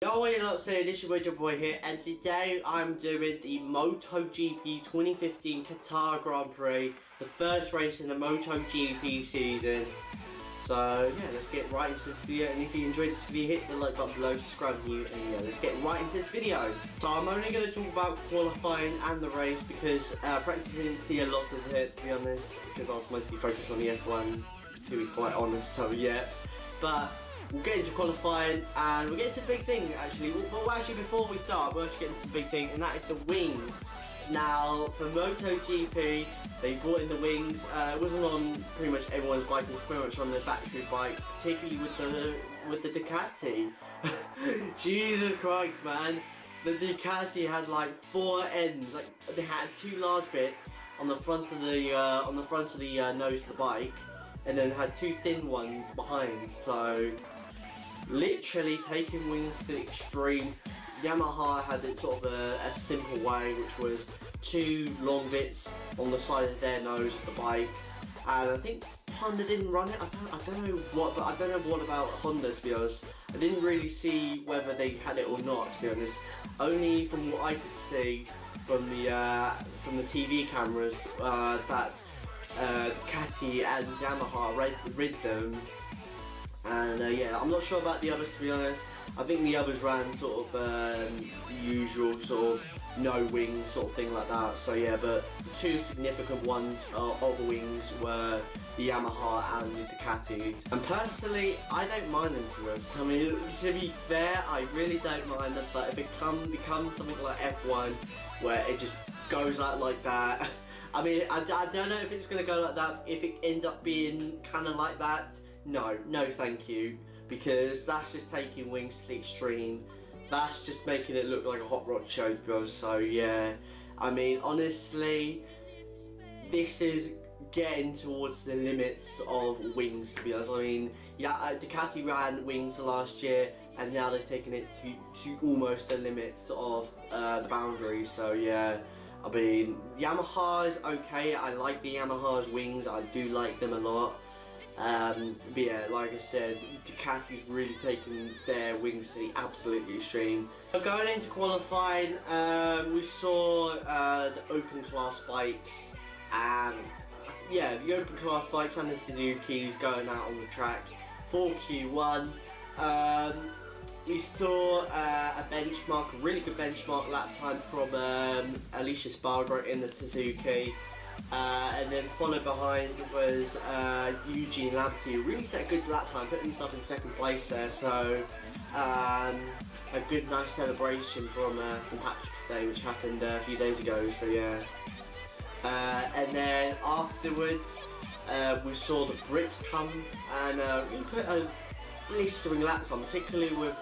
Yo, what you lot saying? This is your boy here, and today I'm doing the MotoGP 2015 Qatar Grand Prix, the first race in the MotoGP season. So yeah, let's get right into this video, and if you enjoyed this video, hit the like button below, subscribe to you, and yeah, let's get right into this video. So I'm only going to talk about qualifying and the race because practice didn't see a lot of it, to be honest, because I was mostly focused on the F1, to be quite honest, so yeah. But we'll get into qualifying and we'll get into the big thing actually. Well, actually before we start, we'll actually get into the big thing, and that is the wings. Now for MotoGP, they brought in the wings. It wasn't on pretty much everyone's bike, it was pretty much on the factory bike, particularly with the Ducati. Jesus Christ, man. The Ducati had like 4 ends. Like they had 2 large bits on the front of the nose of the bike, and then had 2 thin ones behind. So literally taking wings to the extreme. Yamaha had it sort of a simple way, which was 2 long bits on the side of their nose of the bike, and I think Honda didn't run it. I don't know what, but I don't know what about Honda, to be honest. I didn't really see whether they had it or not, to be honest. Only from what I could see from the TV cameras that Ducati and Yamaha rid them, and yeah, I'm not sure about the others, to be honest. I think the others ran sort of usual sort of no wings sort of thing like that. So yeah, but the 2 significant ones of the wings were the Yamaha and the Ducati. And personally, I don't mind them, to be honest. I mean, to be fair, I really don't mind them. But if it becomes something like F1, where it just goes out like that, I mean, I don't know if it's going to go like that. If it ends up being kind of like that, no thank you, because that's just taking wings to the extreme. That's just making it look like a hot rod show, to be honest. So yeah, I mean, honestly, this is getting towards the limits of wings, to be honest. I mean, yeah, Ducati ran wings last year, and now they're taking it to almost the limits of the boundaries. So yeah, I mean, Yamaha is okay. I like the Yamaha's wings. I do like them a lot. But yeah, like I said, Ducati's really taken their wings to the absolute extreme. So going into qualifying, we saw the open class bikes, and yeah, the open class bikes and the Suzuki's going out on the track for Q1. We saw a benchmark, a really good benchmark lap time from Alicia Spargo in the Suzuki. And then followed behind was Eugene Lamptey, who really set a good lap time, put himself in 2nd place there. So a good, nice celebration from Patrick's Day, which happened a few days ago. So yeah, and then afterwards we saw the Brits come and really put a blistering lap time, particularly with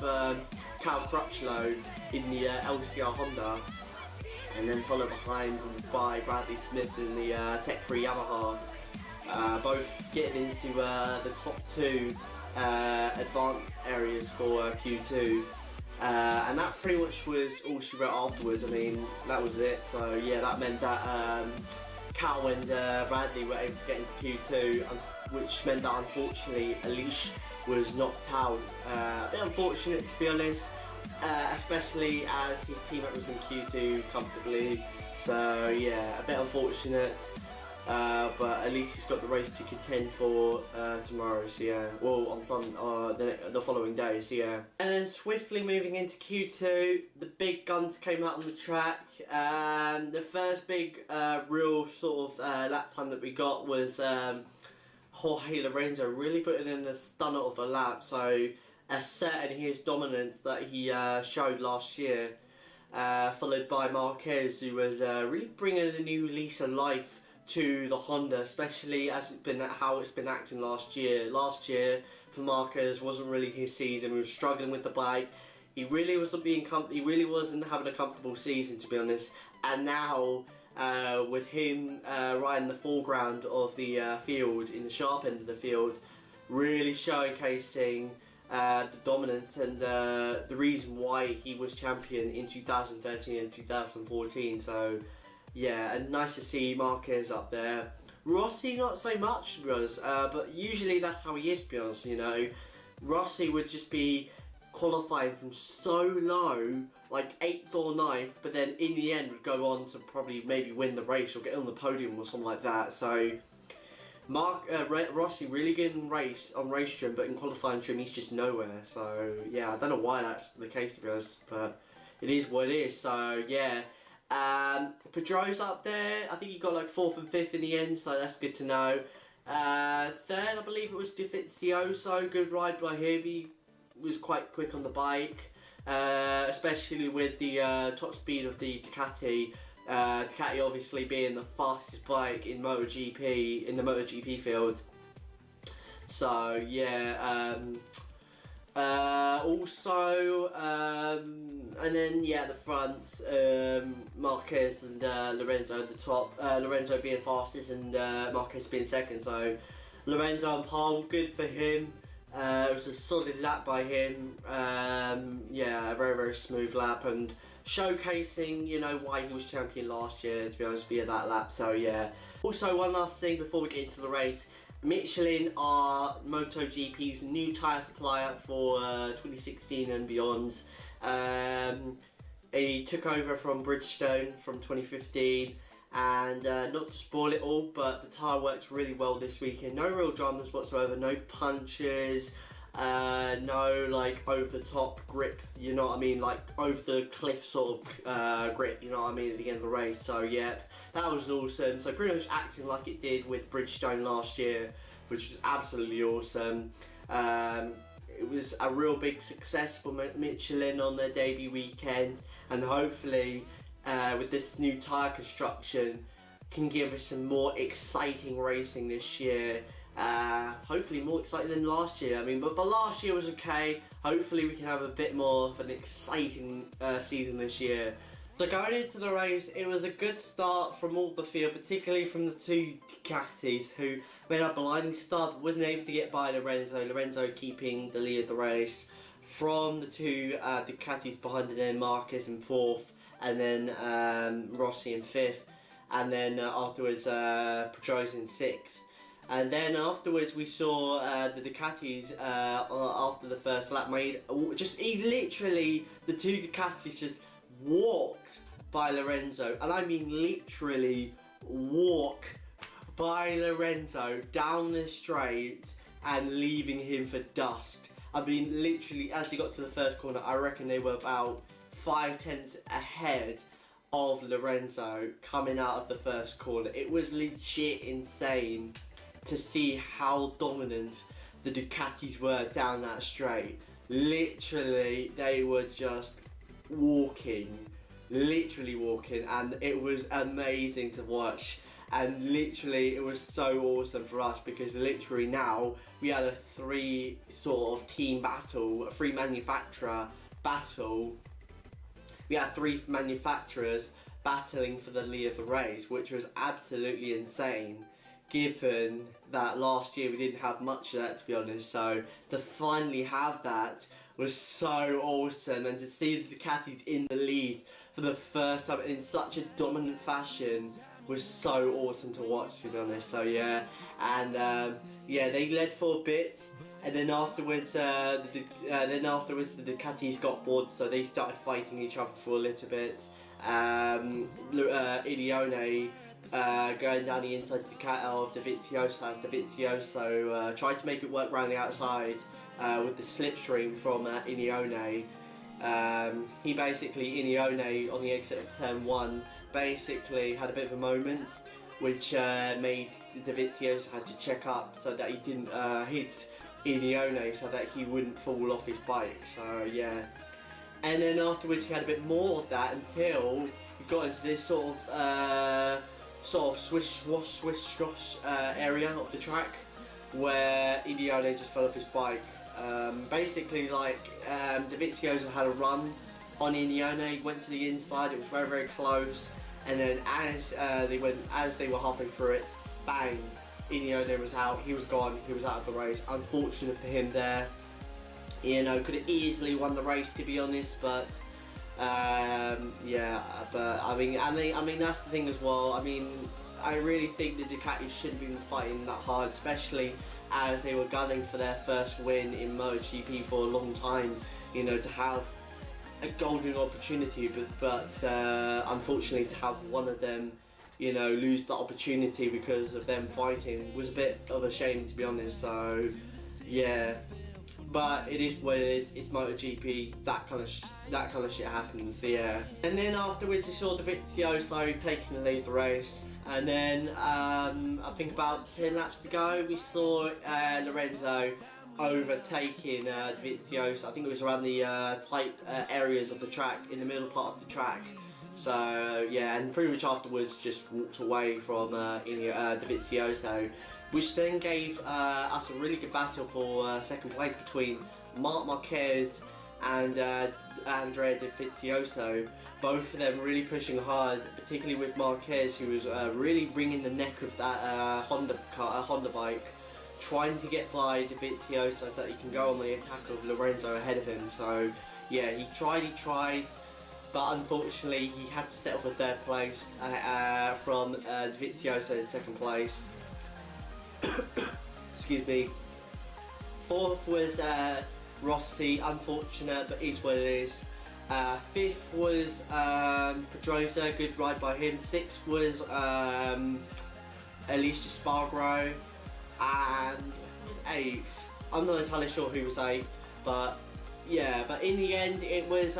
Cal Crutchlow in the LCR Honda. And then followed behind by Bradley Smith in the Tech 3 Yamaha, both getting into the top 2 advanced areas for Q2, and that pretty much was all she wrote afterwards. I mean, that was it. So yeah, that meant that Cal and Bradley were able to get into Q2, which meant that unfortunately Alicia was knocked out. A bit unfortunate, to be honest. Especially as his teammate was in Q2 comfortably, so yeah, a bit unfortunate, but at least he's got the race to contend for tomorrow, so yeah, well on the following day, so yeah. And then swiftly moving into Q2, the big guns came out on the track, and the first big real sort of lap time that we got was Jorge Lorenzo really putting in a stunner of a lap, so asserting his dominance that he showed last year, followed by Marquez, who was really bringing a new lease of life to the Honda, especially as how it's been acting last year. Last year for Marquez wasn't really his season. We were struggling with the bike. He really wasn't having a comfortable season, to be honest. And now with him right in the foreground of the field, in the sharp end of the field, really showcasing the dominance and the reason why he was champion in 2013 and 2014. So yeah, and nice to see Marquez up there. Rossi not so much, to be honest, but usually that's how he is, to be honest. You know, Rossi would just be qualifying from so low, like 8th or 9th, but then in the end would go on to probably maybe win the race or get on the podium or something like that. So Rossi really good in race on race trim, but in qualifying trim he's just nowhere. So yeah, I don't know why that's the case, to be honest, but it is what it is. So yeah, Pedro's up there. I think he got like 4th and 5th in the end, so that's good to know. 3rd, I believe it was Dovizioso. Good ride by him. He was quite quick on the bike, especially with the top speed of the Ducati. Ducati obviously being the fastest bike in MotoGP, in the MotoGP field. So yeah, also, and then yeah, the fronts, Marquez and Lorenzo at the top. Lorenzo being fastest and Marquez being second. So Lorenzo on pole, good for him. It was a solid lap by him. Yeah, a very, very smooth lap, and showcasing, you know, why he was champion last year, to be honest, via that lap. So yeah. Also, one last thing before we get into the race. Michelin are MotoGP's new tyre supplier for 2016 and beyond. He took over from Bridgestone from 2015, and not to spoil it all, but the tyre works really well this weekend. No real dramas whatsoever, no punches, no like over the top grip, you know what I mean, like over the cliff sort of grip, you know what I mean, at the end of the race. So yeah, that was awesome. So pretty much acting like it did with Bridgestone last year, which was absolutely awesome. It was a real big success for Michelin on their debut weekend, and hopefully with this new tyre construction can give us some more exciting racing this year. Hopefully more exciting than last year. I mean, but last year was okay. Hopefully we can have a bit more of an exciting season this year. So going into the race, it was a good start from all the field, particularly from the two Ducatis, who made a blinding start, wasn't able to get by Lorenzo. Lorenzo keeping the lead of the race. From the two Ducatis behind him, then Marquez in 4th, and then Rossi in 5th, and then afterwards Pedro's in 6th. And then afterwards we saw the Ducatis after the first lap made literally the two Ducatis just walked by Lorenzo, and I mean literally walk by Lorenzo down the straight and leaving him for dust. I mean literally, as he got to the first corner, I reckon they were about 5 tenths ahead of Lorenzo coming out of the first corner. It was legit insane to see how dominant the Ducatis were down that straight. Literally, they were just literally walking, and it was amazing to watch. And literally, it was so awesome for us, because literally now we had a 3 sort of team battle, a 3 manufacturer battle. We had 3 manufacturers battling for the lead of the race, which was absolutely insane, given that last year we didn't have much of that, to be honest. So to finally have that was so awesome, and to see the Ducatis in the lead for the first time in such a dominant fashion was so awesome to watch, to be honest. So yeah, and yeah, they led for a bit, and then afterwards the Ducatis got bored, so they started fighting each other for a little bit. Idione going down the inside of Dovizioso, as Dovizioso tried to make it work around the outside with the slipstream from Idione. He basically, Idione on the exit of turn 1, basically had a bit of a moment, which made Dovizioso had to check up so that he didn't hit Idione, so that he wouldn't fall off his bike. So yeah, and then afterwards he had a bit more of that until he got into this sort of swish swash area of the track where Idione just fell off his bike. Basically, like Dovizioso had a run on Idione, went to the inside. It was very, very close, and then as they were halfway through it, bang! Idione was out. He was gone. He was out of the race. Unfortunate for him there. You know, could have easily won the race, to be honest, but yeah. But I mean, that's the thing as well. I mean, I really think the Ducati shouldn't have been fighting that hard, especially as they were gunning for their first win in MotoGP for a long time. you know, to have a golden opportunity, but unfortunately to have one of them, you know, lose the opportunity because of them fighting was a bit of a shame, to be honest. So yeah, but it is what it is. It's MotoGP. That kind of shit happens. Yeah. And then afterwards, we saw Dovizioso taking the lead of the race, and then I think about 10 laps to go, we saw Lorenzo overtaking Dovizioso. I think it was around the tight areas of the track, in the middle part of the track. So yeah, and pretty much afterwards just walked away from Dovizioso, which then gave us a really good battle for second place between Marc Marquez and Andrea Dovizioso. Both of them really pushing hard, particularly with Marquez, who was really wringing the neck of that Honda bike, trying to get by Dovizioso so that he can go on the attack of Lorenzo ahead of him. So yeah, he tried, but unfortunately he had to settle for third place from Dovizioso in second place. Excuse me. Fourth was Rossi, unfortunate, but is what it is. Fifth was Pedrosa, good ride by him. Sixth was Alicia Spargaro, and who was eighth? I'm not entirely sure who was eighth, but yeah. But in the end, it was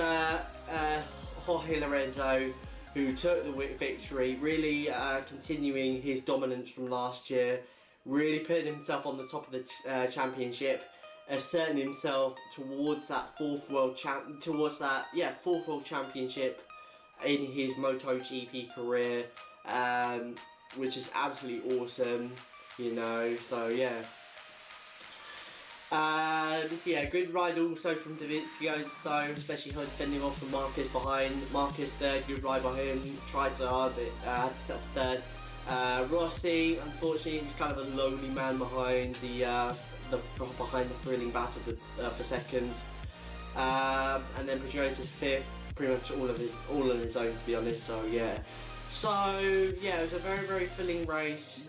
Jorge Lorenzo who took the victory, really continuing his dominance from last year, really putting himself on the top of the championship, asserting himself towards that fourth world championship in his MotoGP career, which is absolutely awesome, you know. So yeah. So yeah, good ride also from Dovizioso, especially her defending off from Marquez behind. Marquez third, good ride by him. Tried so hard, but had to settle for third. Rossi, unfortunately, was kind of a lonely man behind the thrilling battle for second. And then Pedrosa's fifth, pretty much all on his own, to be honest. So yeah. So yeah, it was a very, very filling race.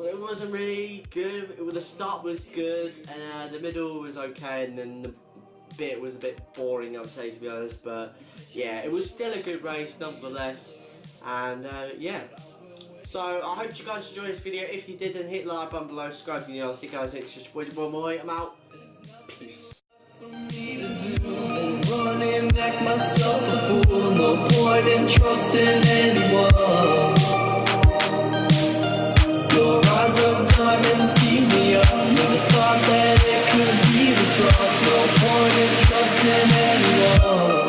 It wasn't really good. The start was good, and the middle was okay, and then the bit was a bit boring, I would say, to be honest. But yeah, it was still a good race nonetheless. And yeah. So I hope you guys enjoyed this video. If you did, then hit like button below, subscribe, and I'll see you guys next. Just wait one more. I'm out. Peace. Running like myself a fool, no point in trusting anyone. Your eyes of diamonds keep me up. Never thought that it could be this rough. No point in trusting anyone.